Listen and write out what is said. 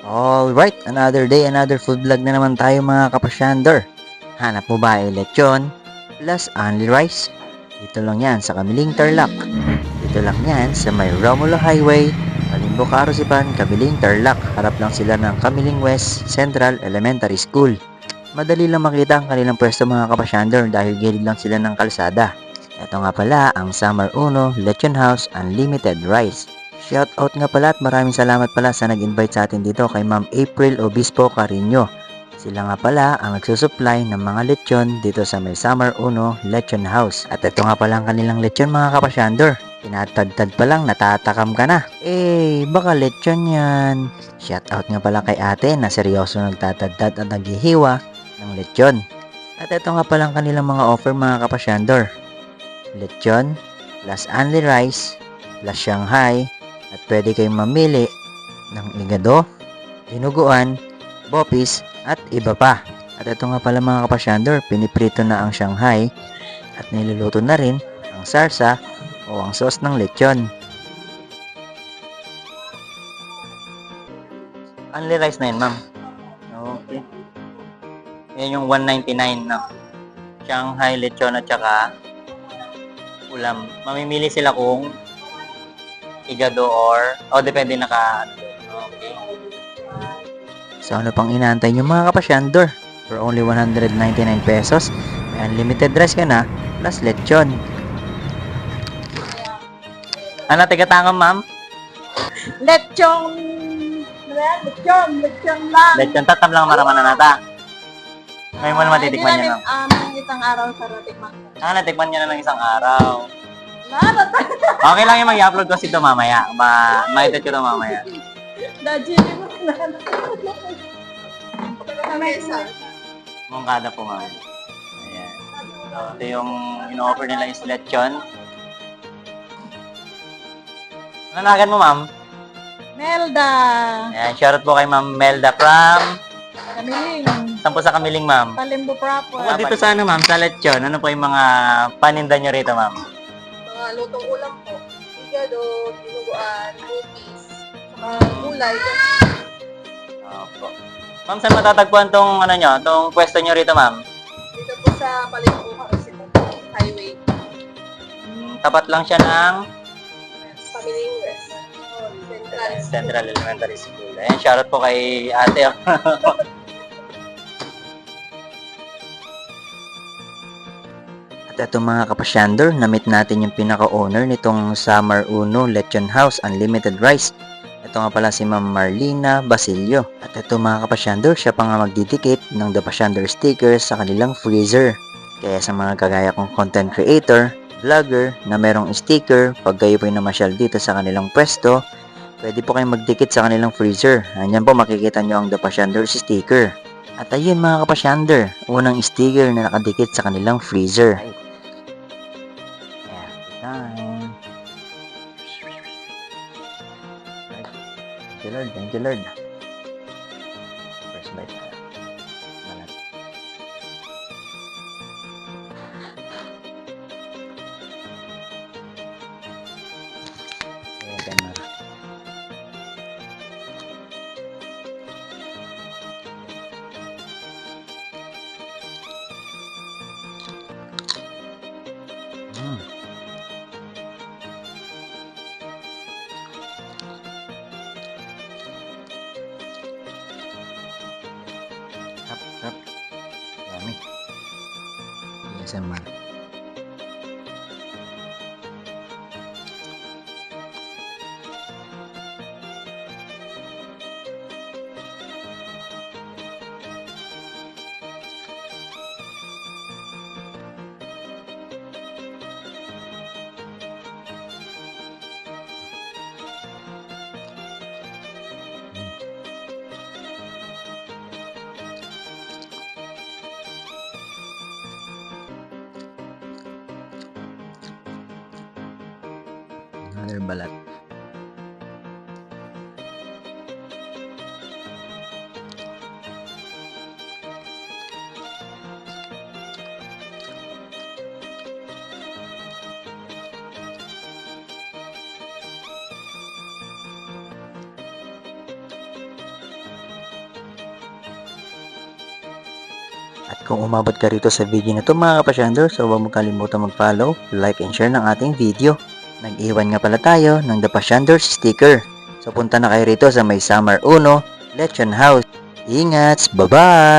Alright, another day, another food vlog na naman tayo mga kapasyander. Hanap mo ba ay lechon plus only rice? Dito lang yan sa Kamiling Tarlac. Dito lang yan sa may Romulo Highway, Malimbo Karusipan, Kamiling Tarlac. Harap lang sila ng Kamiling West Central Elementary School. Madali lang makita ang kanilang pwesto mga kapasyander dahil gilid lang sila ng kalsada. Ito nga pala ang Summer Uno Lechon House Unlimited Rice. Shout out nga pala at maraming salamat pala sa nag-invite sa atin dito kay Ma'am April Obispo Carino. Sila nga pala ang nagsusupply ng mga lechon dito sa may Summer Uno Lechon House. At ito nga pala ang kanilang lechon mga kapasyander. Tinatad-tad pa lang natatakam ka na. Baka lechon yan. Shout out nga pala kay ate na seryoso nagtatad-tad at naghihiwa ng lechon. At ito nga pala ang kanilang mga offer mga kapasyander. Lechon plus only rice plus Shanghai at pwede kayong mamili ng igado, dinuguan, bopis at iba pa. At ito nga pala mga kapasyander, piniprito na ang Shanghai at niluluto na rin ang sarsa o ang sauce ng lechon. Only rice na yun, ma'am. Okay. Yan yung 199 na Shanghai lechon at saka ulam. Mamimili sila kung igado or depende okay. So ano pang inaantay nyo mga kapasyander? For only 199 pesos, may unlimited rice ka na plus lechon. Ano tigatangam ma'am? Lechon lang. Lechon tatam lang maraman na nata. Ngayon mo na matitikman nyo no? Isang araw sa ratikman. Natikman nyo na ng isang araw. Okay lang yung mag-upload ko ito mamaya. Ma-edit ko ito mamaya. Mungkada po ma'am. Ayan. So, ito yung in-offer nila is lechon. Nanagan mo ma'am? Melda. Ayan, shoutout po kay ma'am Melda from Kamiling. saan po sa Kamiling ma'am? Palimbo proper. Dito sa ano ma'am, sa lechon, ano po yung mga paninda nyo rito ma'am? Mga lutong ulam po. Igado, dinuguan, cookies, saka gulay. Opo. Ma'am, saan matatagpuan tong ano nyo, tong pwesto nyo rito ma'am? Dito po sa Palimbo Karusipan Highway. Tapat lang siya ng Kamiling West. Central Elementary School. Ayan, shoutout po kay ate. At ito mga kapasyander, na-meet natin yung pinaka-owner nitong Summer Uno Lechon House Unlimited Rice. Ito nga pala si Ma'am Marlina Basilio. At ito mga kapasyander, siya pa nga magdidikit ng The Pasyander stickers sa kanilang freezer. Kaya sa mga kagaya kong content creator, vlogger na merong sticker, pag kayo po yung namasyal dito sa kanilang pwesto, pwede po kayong magdikit sa kanilang freezer. Anyan po makikita nyo ang The Pasyander sticker. At ayun mga kapasyander, unang sticker na nakadikit sa kanilang freezer. Thank you Lord. First bite. Malat. Ayan, camera. Sarap. Yummy. ASMR. Another balat. At kung umabot ka rito sa video na to mga kapasyandor, so huwag mo kalimutan mag-follow, like, and share ng ating video. Nag-iwan nga pala tayo ng The Pasyandors sticker. So punta na kayo rito sa may Summer 1, Lechon House. Ingat! Bye-bye!